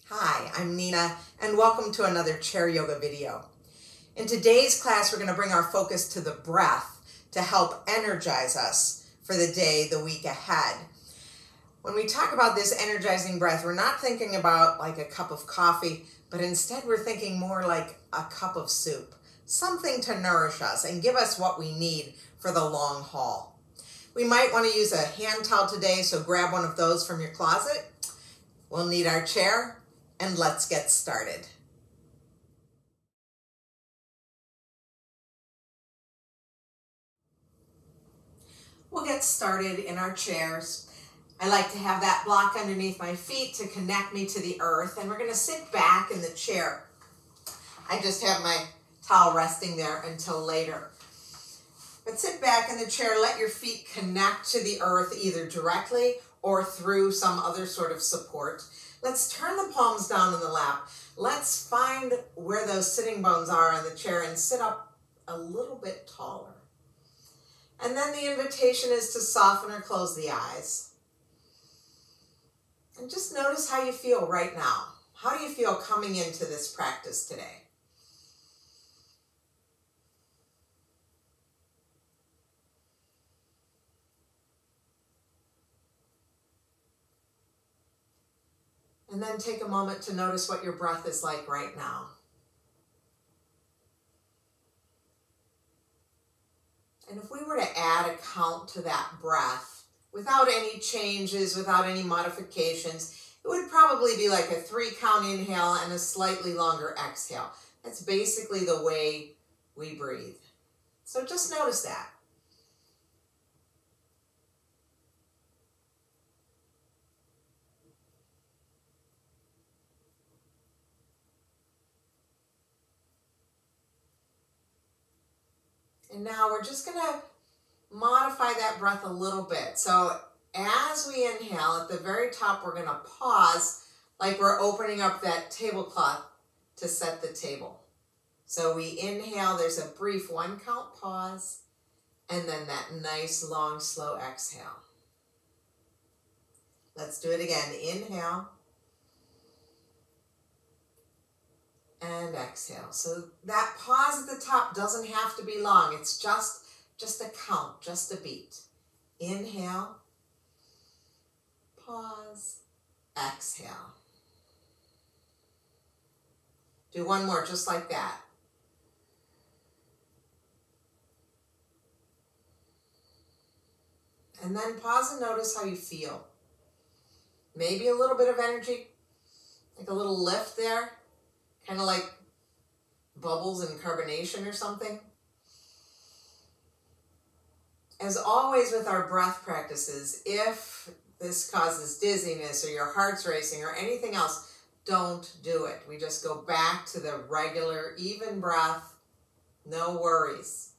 Hi, I'm Nina, and welcome to another chair yoga video. In today's class, we're going to bring our focus to the breath to help energize us for the day, the week ahead. When we talk about this energizing breath, we're not thinking about like a cup of coffee, but instead we're thinking more like a cup of soup, something to nourish us and give us what we need for the long haul. We might want to use a hand towel today, so grab one of those from your closet. We'll need our chair, and let's get started. We'll get started in our chairs. I like to have that block underneath my feet to connect me to the earth, and we're going to sit back in the chair. I just have my towel resting there until later. But sit back in the chair, let your feet connect to the earth either directly or through some other sort of support. Let's turn the palms down in the lap. Let's find where those sitting bones are on the chair and sit up a little bit taller. And then the invitation is to soften or close the eyes. And just notice how you feel right now. How do you feel coming into this practice today? And then take a moment to notice what your breath is like right now. And if we were to add a count to that breath, without any changes, without any modifications, it would probably be like a 3-count inhale and a slightly longer exhale. That's basically the way we breathe. So just notice that. And now we're just going to modify that breath a little bit. So as we inhale, at the very top, we're going to pause like we're opening up that tablecloth to set the table. So we inhale, there's a brief 1-count pause, and then that nice, long, slow exhale. Let's do it again. Inhale. And exhale. So that pause at the top doesn't have to be long. It's just a count, just a beat. Inhale, pause, exhale. Do one more just like that. And then pause and notice how you feel. Maybe a little bit of energy, like a little lift there. Kind of like bubbles in carbonation or something. As always with our breath practices, if this causes dizziness or your heart's racing or anything else, don't do it. We just go back to the regular, even breath, no worries.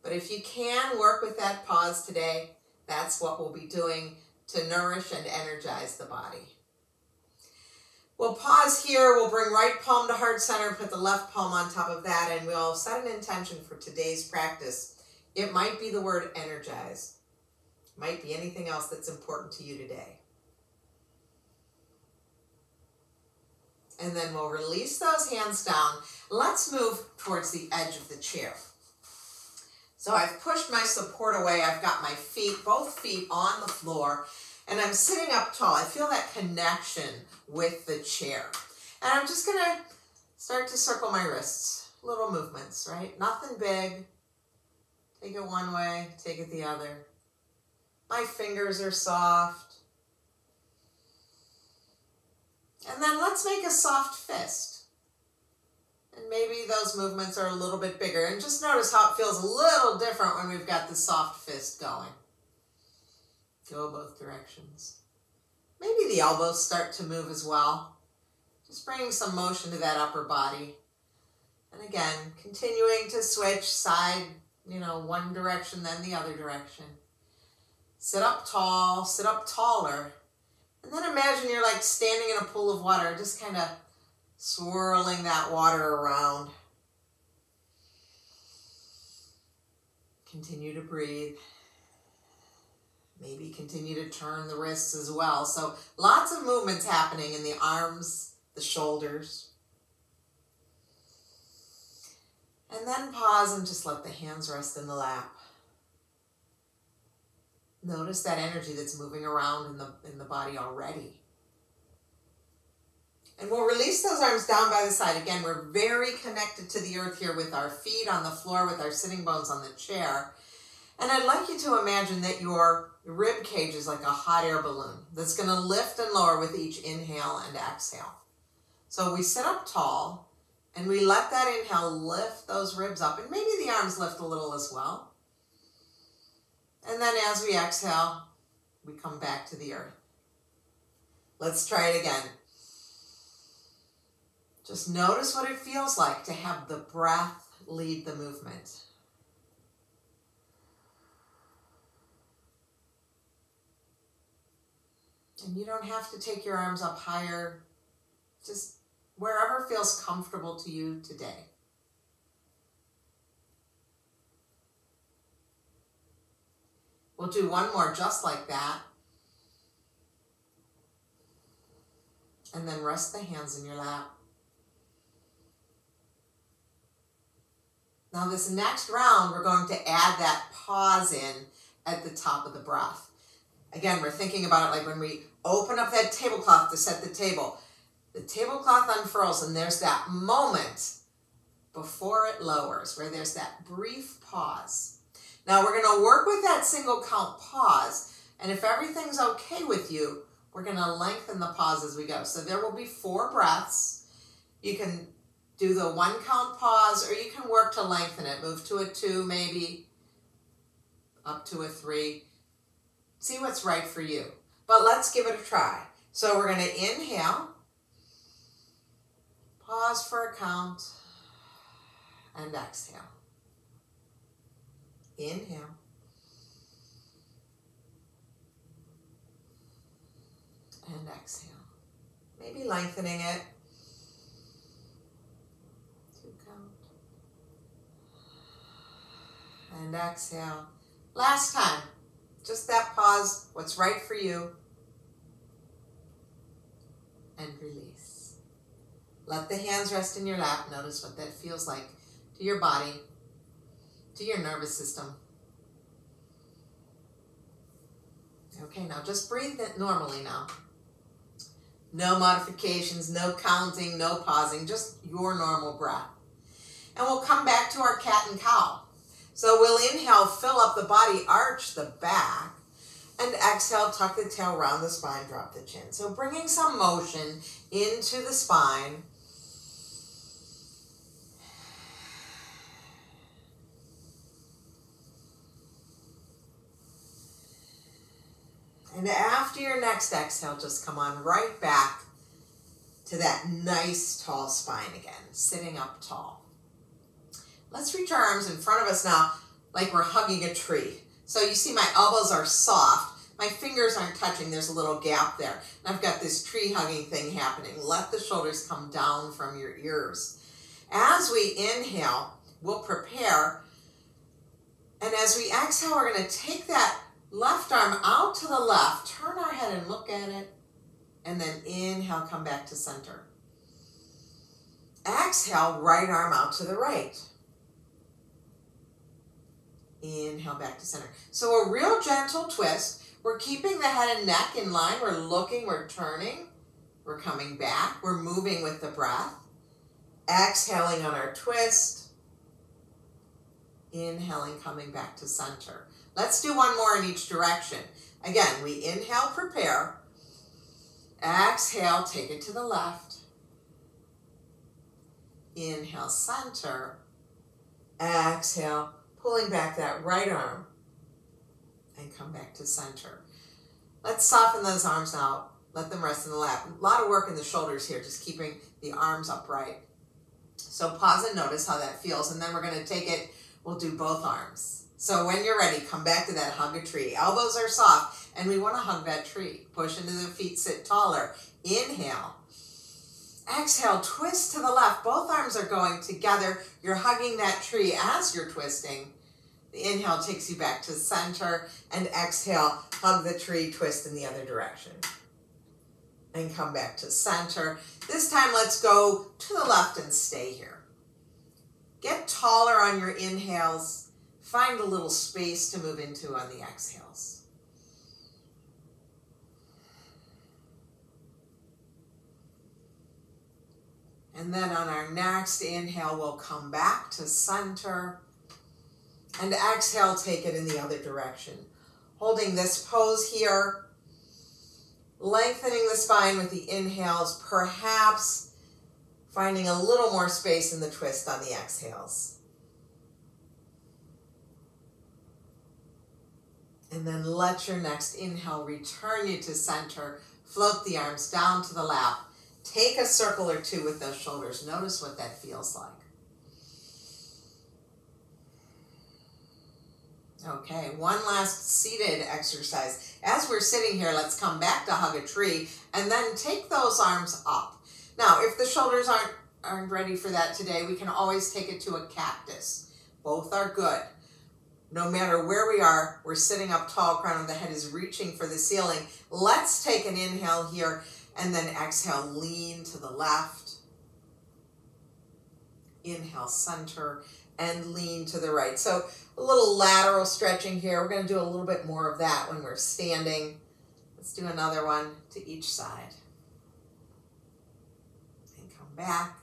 But if you can work with that pause today, that's what we'll be doing to nourish and energize the body. We'll pause here, we'll bring right palm to heart center, put the left palm on top of that, and we'll set an intention for today's practice. It might be the word energize. It might be anything else that's important to you today. And then we'll release those hands down. Let's move towards the edge of the chair. So I've pushed my support away. I've got my feet, both feet on the floor. And I'm sitting up tall. I feel that connection with the chair. And I'm just going to start to circle my wrists. Little movements, right? Nothing big. Take it one way, take it the other. My fingers are soft. And then let's make a soft fist. And maybe those movements are a little bit bigger. And just notice how it feels a little different when we've got the soft fist going. Go both directions. Maybe the elbows start to move as well. Just bringing some motion to that upper body. And again, continuing to switch side, one direction, then the other direction. Sit up tall, sit up taller. And then imagine you're like standing in a pool of water, just kind of swirling that water around. Continue to breathe. Maybe continue to turn the wrists as well. So lots of movements happening in the arms the shoulders. And then pause and just let the hands rest in the lap. Notice that energy that's moving around in the body already. And we'll release those arms down by the side. Again, we're very connected to the earth here with our feet on the floor, with our sitting bones on the chair. And I'd like you to imagine that your rib cage is like a hot air balloon that's going to lift and lower with each inhale and exhale. So we sit up tall and we let that inhale lift those ribs up, and maybe the arms lift a little as well. And then as we exhale, we come back to the earth. Let's try it again. Just notice what it feels like to have the breath lead the movement. And you don't have to take your arms up higher, just wherever feels comfortable to you today. We'll do one more just like that. And then rest the hands in your lap. Now this next round, we're going to add that pause in at the top of the breath. Again, we're thinking about it like when we open up that tablecloth to set the table. The tablecloth unfurls and there's that moment before it lowers where there's that brief pause. Now we're going to work with that single count pause, and if everything's okay with you, we're going to lengthen the pause as we go. So there will be 4 breaths. You can do the 1 count pause, or you can work to lengthen it. Move to a 2 maybe, up to a 3. See what's right for you. But let's give it a try. So we're going to inhale, pause for a count, and exhale. Inhale. And exhale. Maybe lengthening it. 2 count. And exhale. Last time. Just that pause. What's right for you. And release. Let the hands rest in your lap. Notice what that feels like to your body, to your nervous system. Okay, now just breathe it normally now. No modifications, no counting, no pausing, just your normal breath. And we'll come back to our cat and cow. So we'll inhale, fill up the body, arch the back, and exhale, tuck the tail, round the spine, drop the chin. So bringing some motion into the spine. And after your next exhale, just come on right back to that nice tall spine again, sitting up tall. Let's reach our arms in front of us now like we're hugging a tree. So you see my elbows are soft. My fingers aren't touching. There's a little gap there. And I've got this tree hugging thing happening. Let the shoulders come down from your ears. As we inhale, we'll prepare. And as we exhale, we're going to take that left arm out to the left, turn our head and look at it, and then inhale, come back to center. Exhale, right arm out to the right. Inhale, back to center. So a real gentle twist. We're keeping the head and neck in line. We're looking, we're turning, we're coming back, we're moving with the breath. Exhaling on our twist. Inhaling, coming back to center. Let's do one more in each direction. Again, we inhale, prepare. Exhale, take it to the left. Inhale, center. Exhale, pulling back that right arm. And come back to center. Let's soften those arms out. Let them rest in the lap. A lot of work in the shoulders here, just keeping the arms upright. So pause and notice how that feels. And then we're going to take it, we'll do both arms. So when you're ready, come back to that hug a tree. Elbows are soft, and we want to hug that tree. Push into the feet, sit taller. Inhale. Exhale, twist to the left. Both arms are going together. You're hugging that tree as you're twisting. The inhale takes you back to center, and exhale, hug the tree, twist in the other direction. and come back to center. This time, let's go to the left and stay here. Get taller on your inhales. Find a little space to move into on the exhales. And then on our next inhale, we'll come back to center. And exhale, take it in the other direction. Holding this pose here, lengthening the spine with the inhales, perhaps finding a little more space in the twist on the exhales. And then let your next inhale return you to center. Float the arms down to the lap. Take a circle or two with those shoulders. Notice what that feels like. Okay, one last seated exercise. As we're sitting here, let's come back to hug a tree and then take those arms up. Now, if the shoulders aren't ready for that today, we can always take it to a cactus. Both are good. No matter where we are, we're sitting up tall, crown of the head is reaching for the ceiling. Let's take an inhale here and then exhale, lean to the left. Inhale, center, and lean to the right. So a little lateral stretching here. We're going to do a little bit more of that when we're standing. Let's do another one to each side. And come back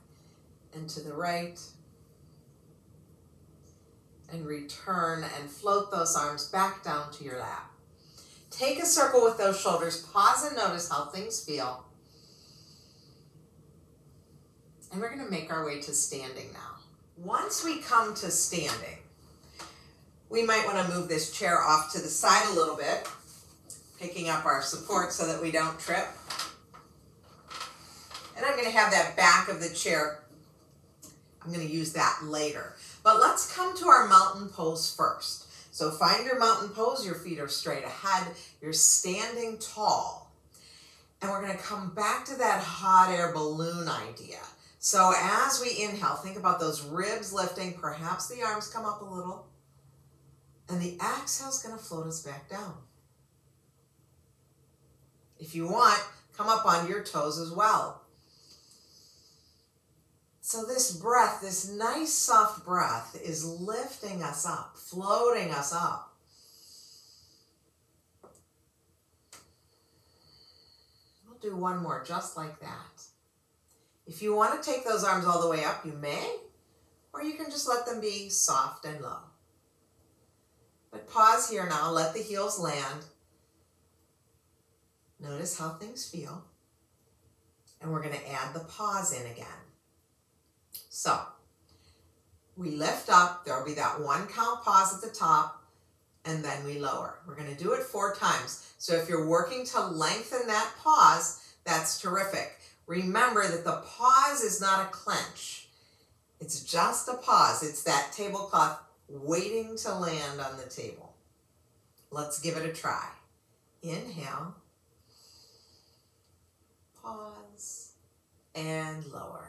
and to the right. And return and float those arms back down to your lap. Take a circle with those shoulders. Pause and notice how things feel. And we're going to make our way to standing now. Once we come to standing, we might want to move this chair off to the side a little bit, picking up our support so that we don't trip. And I'm going to have that back of the chair. I'm going to use that later. But let's come to our mountain pose first. So find your mountain pose. Your feet are straight ahead. You're standing tall. And we're going to come back to that hot air balloon idea. So as we inhale, think about those ribs lifting. Perhaps the arms come up a little. And the exhale is going to float us back down. If you want, come up on your toes as well. So this breath, this nice soft breath is lifting us up, floating us up. We'll do one more just like that. If you want to take those arms all the way up, you may, or you can just let them be soft and low. But pause here now, let the heels land. Notice how things feel. And we're going to add the pause in again. So, we lift up, there'll be that one count pause at the top, and then we lower. We're going to do it 4 times. So if you're working to lengthen that pause, that's terrific. Remember that the pause is not a clench. It's just a pause. It's that tablecloth waiting to land on the table. Let's give it a try. Inhale, pause, and lower.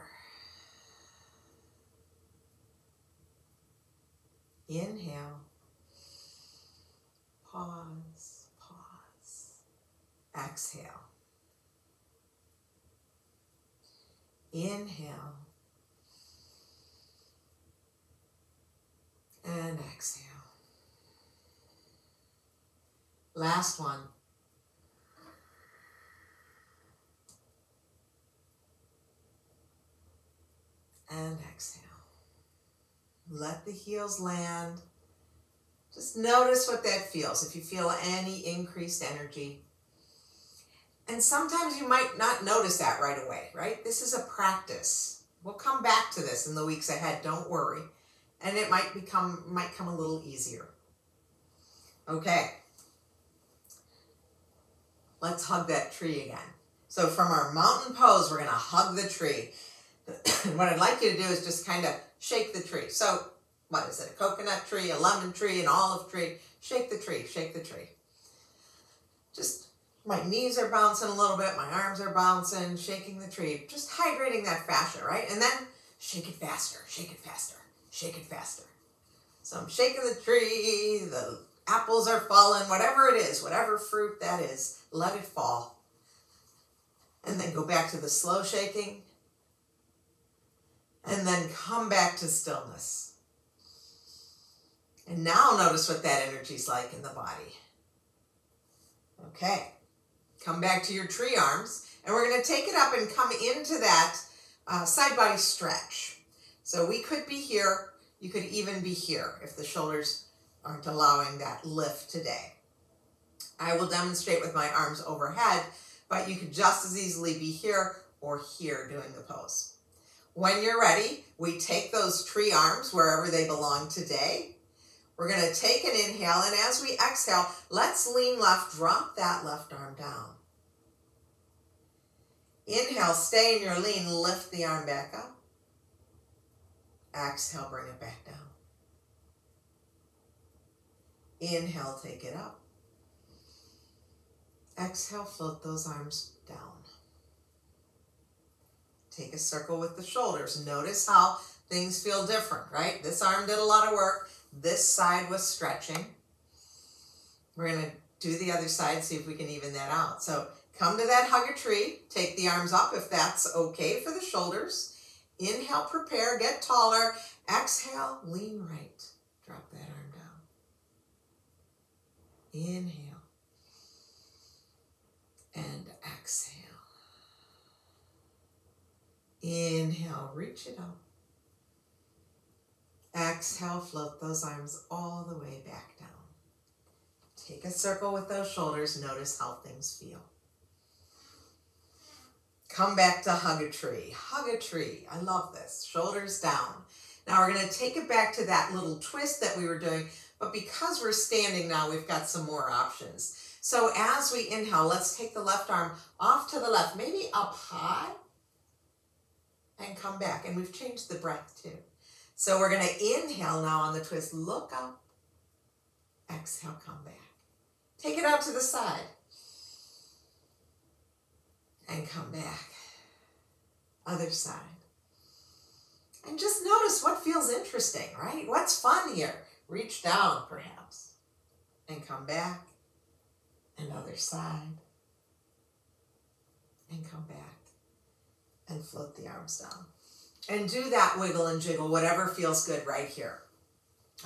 Inhale, pause, pause. Exhale. Inhale. And exhale. Last one. And exhale. Let the heels land. Just notice what that feels. If you feel any increased energy. And sometimes you might not notice that right away, right? This is a practice. We'll come back to this in the weeks ahead, don't worry. And it might come a little easier. Okay. Let's hug that tree again. So from our mountain pose, we're going to hug the tree. What I'd like you to do is just kind of shake the tree. So what is it? A coconut tree, a lemon tree, an olive tree. Shake the tree, shake the tree. Just my knees are bouncing a little bit. My arms are bouncing, shaking the tree. Just hydrating that fascia, right? And then shake it faster, shake it faster, shake it faster. So I'm shaking the tree. The apples are falling, whatever it is, whatever fruit that is, let it fall. And then go back to the slow shaking. And then come back to stillness. And now notice what that energy's like in the body. Okay. Come back to your tree arms. And we're going to take it up and come into that side body stretch. So we could be here. You could even be here if the shoulders aren't allowing that lift today. I will demonstrate with my arms overhead, but you could just as easily be here or here doing the pose. When you're ready, we take those tree arms wherever they belong today. We're going to take an inhale, and as we exhale, let's lean left, drop that left arm down. Inhale, stay in your lean, lift the arm back up. Exhale, bring it back down. Inhale, take it up. Exhale, float those arms down. Take a circle with the shoulders. Notice how things feel different, right? This arm did a lot of work. This side was stretching. We're going to do the other side, see if we can even that out. So come to that hugger tree. Take the arms up if that's okay for the shoulders. Inhale, prepare, get taller. Exhale, lean right. Drop that arm down. Inhale. And exhale. Inhale, reach it up. Exhale, float those arms all the way back down. Take a circle with those shoulders. Notice how things feel. Come back to hug a tree. Hug a tree. I love this. Shoulders down. Now we're going to take it back to that little twist that we were doing, but because we're standing now, we've got some more options. So as we inhale, let's take the left arm off to the left, maybe up high, and come back. And we've changed the breath too. So we're going to inhale now on the twist. Look up. Exhale, come back. Take it out to the side. And come back. Other side. And just notice what feels interesting, right? What's fun here? Reach down, perhaps. And come back. And other side. And come back. And float the arms down. And do that wiggle and jiggle, whatever feels good right here.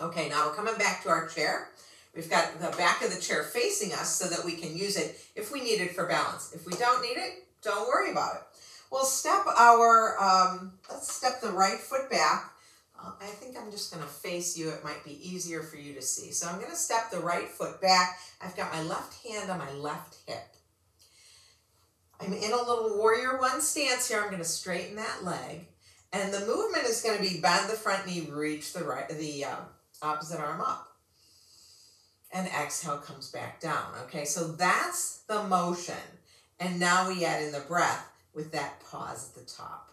Okay, now we're coming back to our chair. We've got the back of the chair facing us so that we can use it if we need it for balance. If we don't need it, don't worry about it. We'll step let's step the right foot back. I think I'm just going to face you. It might be easier for you to see. So I'm going to step the right foot back. I've got my left hand on my left hip. I'm in a little warrior one stance here. I'm going to straighten that leg. And the movement is going to be bend the front knee, reach the opposite arm up. And exhale comes back down. Okay, so that's the motion. And now we add in the breath with that pause at the top.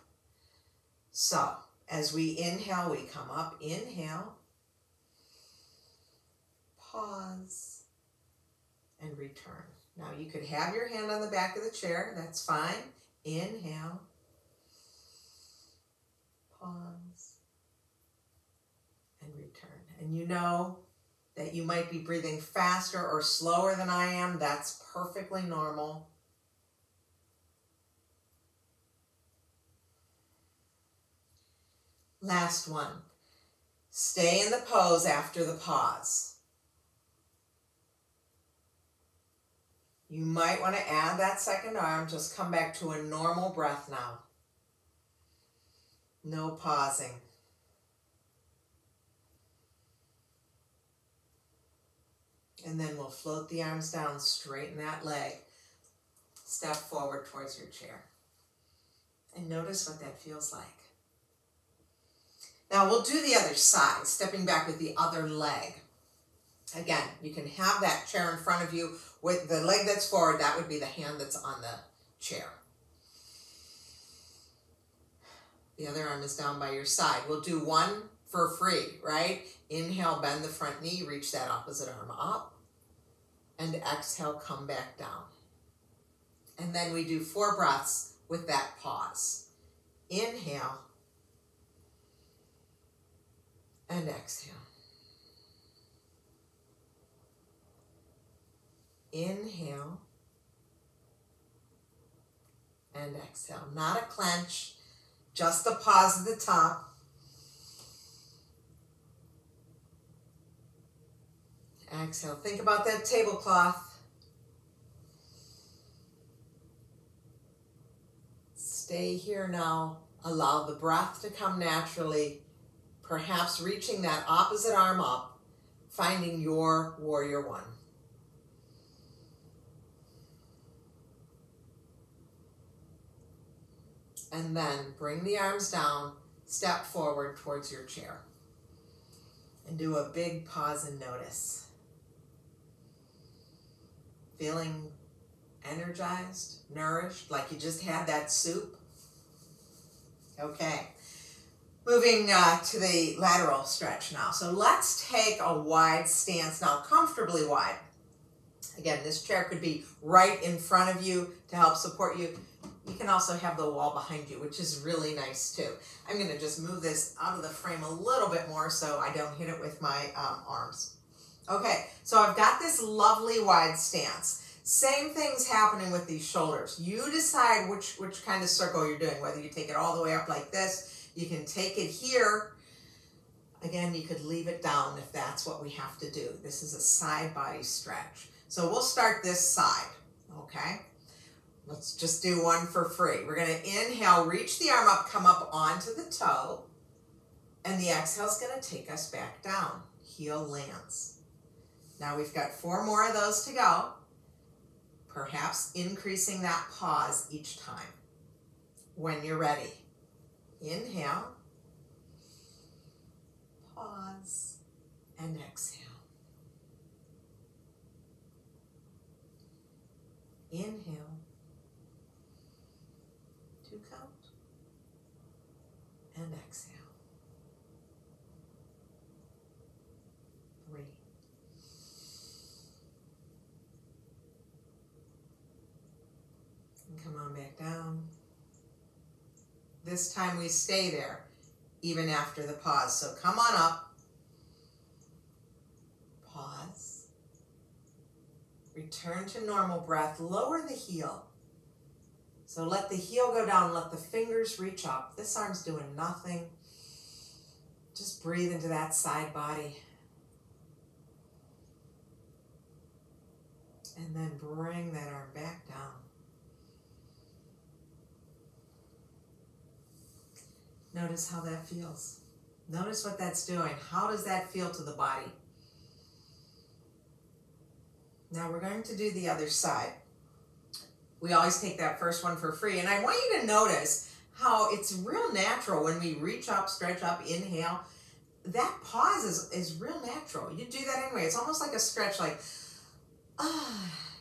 So as we inhale, we come up. Inhale. Pause. And return. Now you could have your hand on the back of the chair. That's fine. Inhale. Pause. And return. And you know that you might be breathing faster or slower than I am. That's perfectly normal. Last one. Stay in the pose after the pause. You might want to add that second arm. Just come back to a normal breath now. No pausing. And then we'll float the arms down, straighten that leg. Step forward towards your chair. And notice what that feels like. Now we'll do the other side, stepping back with the other leg. Again, you can have that chair in front of you with the leg that's forward. That would be the hand that's on the chair. The other arm is down by your side. We'll do one for free, right? Inhale, bend the front knee, reach that opposite arm up. And exhale, come back down. And then we do 4 breaths with that pause. Inhale. And exhale. Inhale. and exhale. Not a clench, just a pause at the top. Exhale. Think about that tablecloth. Stay here now. Allow the breath to come naturally, perhaps reaching that opposite arm up, finding your warrior one. And then bring the arms down, step forward towards your chair. And do a big pause and notice. Feeling energized, nourished, like you just had that soup? Okay. Moving to the lateral stretch now. So let's take a wide stance now, comfortably wide. Again, this chair could be right in front of you to help support you. You can also have the wall behind you, which is really nice too. I'm going to just move this out of the frame a little bit more so I don't hit it with my arms. Okay, so I've got this lovely wide stance. Same thing's happening with these shoulders. You decide which kind of circle you're doing, whether you take it all the way up like this, you can take it here. Again, you could leave it down if that's what we have to do. This is a side body stretch. So we'll start this side, okay? Let's just do one for free. We're gonna inhale, reach the arm up, come up onto the toe, and the exhale is gonna take us back down. Heel lands. Now we've got 4 more of those to go. Perhaps increasing that pause each time. When you're ready, inhale, pause, and exhale. Inhale, 2 count, and exhale. 3. And come on back down. This time we stay there, even after the pause. So come on up, pause, return to normal breath, lower the heel. So let the heel go down, let the fingers reach up. This arm's doing nothing. Just breathe into that side body. And then bring that arm back down. Notice how that feels. Notice what that's doing. How does that feel to the body? Now we're going to do the other side. We always take that first one for free. And I want you to notice how it's real natural when we reach up, stretch up, inhale. That pause is real natural. You do that anyway. It's almost like a stretch, like,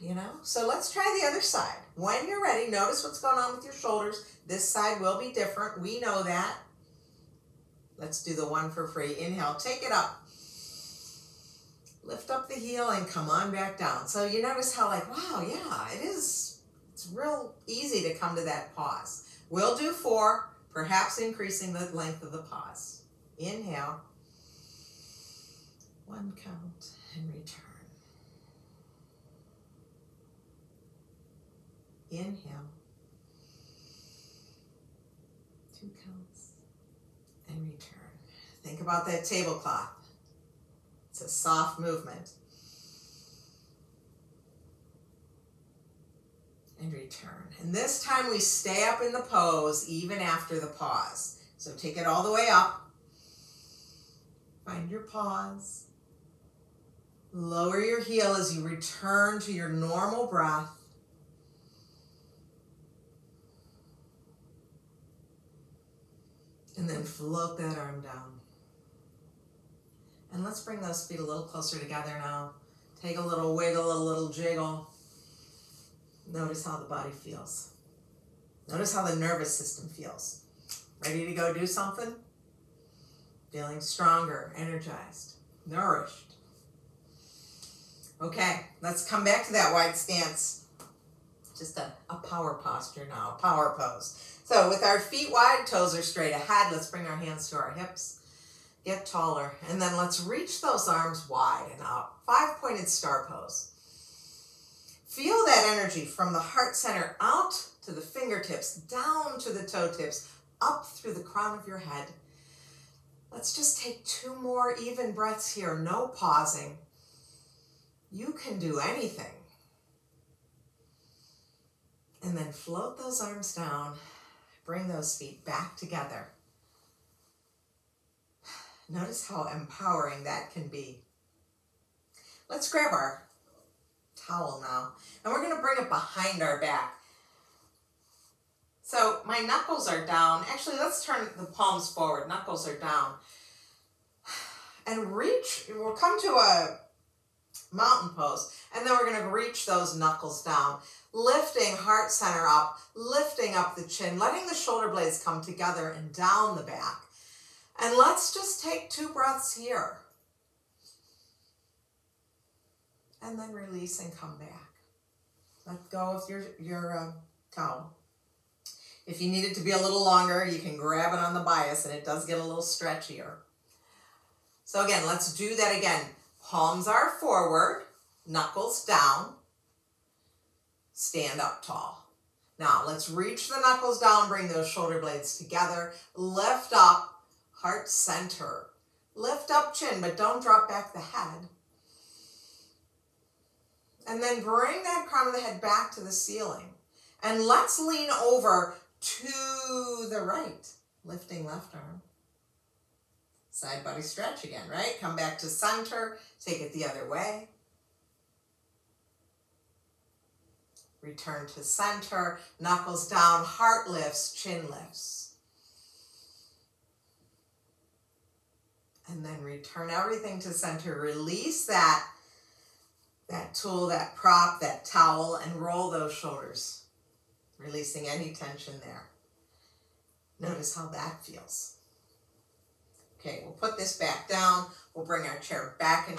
you know? So let's try the other side. When you're ready, notice what's going on with your shoulders. This side will be different. We know that. Let's do the one for free. Inhale, take it up. Lift up the heel and come on back down. So you notice how like, wow, yeah, it's real easy to come to that pause. We'll do 4, perhaps increasing the length of the pause. Inhale, 1 count and return. Inhale, 2 counts and return. Think about that tablecloth. It's a soft movement. And return. And this time we stay up in the pose even after the pause. So take it all the way up. Find your pause. Lower your heel as you return to your normal breath. And then float that arm down. And let's bring those feet a little closer together now. Take a little wiggle, a little jiggle. Notice how the body feels. Notice how the nervous system feels. Ready to go do something? Feeling stronger, energized, nourished. Okay, let's come back to that wide stance. Just a power posture now, a power pose. So with our feet wide, toes are straight ahead. Let's bring our hands to our hips. Get taller. And then let's reach those arms wide and up. 5-pointed star pose. Feel that energy from the heart center out to the fingertips, down to the toe tips, up through the crown of your head. Let's just take 2 more even breaths here, no pausing. You can do anything. And then float those arms down, bring those feet back together. Notice how empowering that can be. Let's grab our towel now, and we're going to bring it behind our back. So my knuckles are down. Actually, let's turn the palms forward. Knuckles are down. And reach, we'll come to a mountain pose, and then we're going to reach those knuckles down, lifting heart center up, lifting up the chin, letting the shoulder blades come together and down the back. And let's just take 2 breaths here. And then release and come back. Let go of your towel. If you need it to be a little longer, you can grab it on the bias, and it does get a little stretchier. So again, let's do that again. Palms are forward, knuckles down, stand up tall. Now let's reach the knuckles down, bring those shoulder blades together, lift up, heart center. Lift up chin, but don't drop back the head. And then bring that crown of the head back to the ceiling. And let's lean over to the right, lifting left arm. Side body stretch again, right? Come back to center, take it the other way. Return to center, knuckles down, heart lifts, chin lifts. And then return everything to center. Release that tool, that prop, that towel, and roll those shoulders, releasing any tension there. Notice how that feels. Okay, we'll put this back down. We'll bring our chair back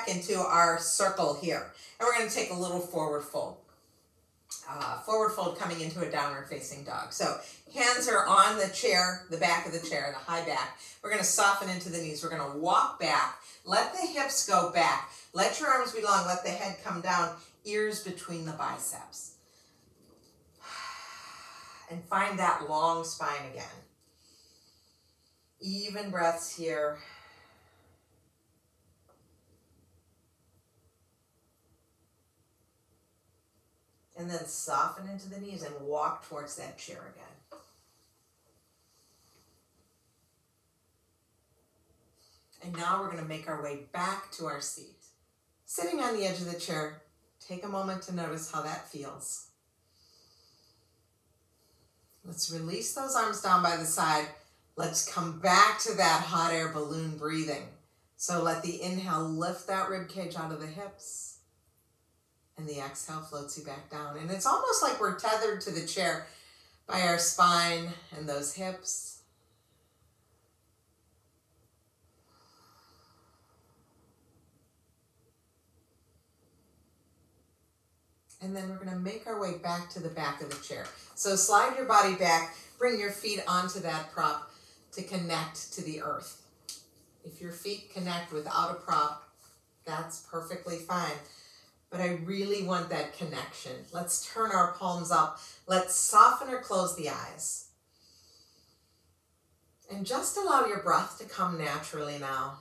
into our circle here. And we're going to take a little forward fold. Forward fold coming into a downward facing dog. So hands are on the chair, the back of the chair, the high back. We're going to soften into the knees. We're going to walk back. Let the hips go back. Let your arms be long. Let the head come down. Ears between the biceps. And find that long spine again. Even breaths here. And then soften into the knees and walk towards that chair again. And now we're going to make our way back to our seat. Sitting on the edge of the chair, take a moment to notice how that feels. Let's release those arms down by the side. Let's come back to that hot air balloon breathing. So let the inhale lift that rib cage out of the hips. And the exhale floats you back down. And it's almost like we're tethered to the chair by our spine and those hips. And then we're going to make our way back to the back of the chair. So slide your body back, bring your feet onto that prop to connect to the earth. If your feet connect without a prop, that's perfectly fine. But I really want that connection. Let's turn our palms up. Let's soften or close the eyes. And just allow your breath to come naturally now.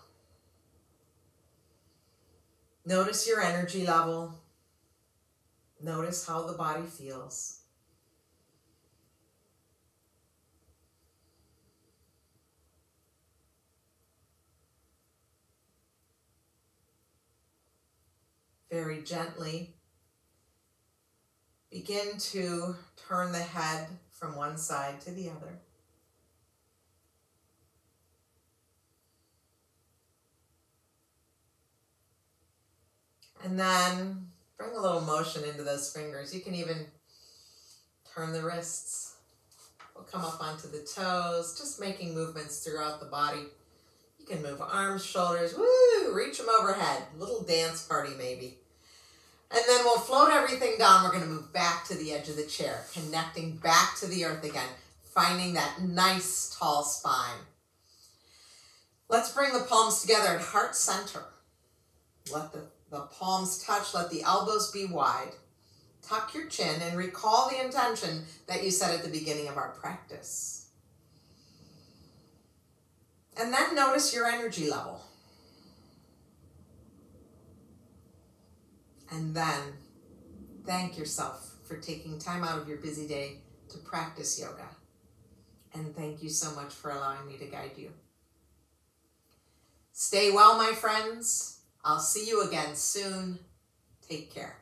Notice your energy level. Notice how the body feels. Very gently, begin to turn the head from one side to the other. And then bring a little motion into those fingers. You can even turn the wrists. We'll come up onto the toes, just making movements throughout the body. You can move arms, shoulders, woo, reach them overhead. Little dance party maybe. And then we'll float everything down. We're going to move back to the edge of the chair, connecting back to the earth again, finding that nice tall spine. Let's bring the palms together at heart center. Let the the palms touch, let the elbows be wide. Tuck your chin and recall the intention that you set at the beginning of our practice. And then notice your energy level. And then thank yourself for taking time out of your busy day to practice yoga. And thank you so much for allowing me to guide you. Stay well, my friends. I'll see you again soon. Take care.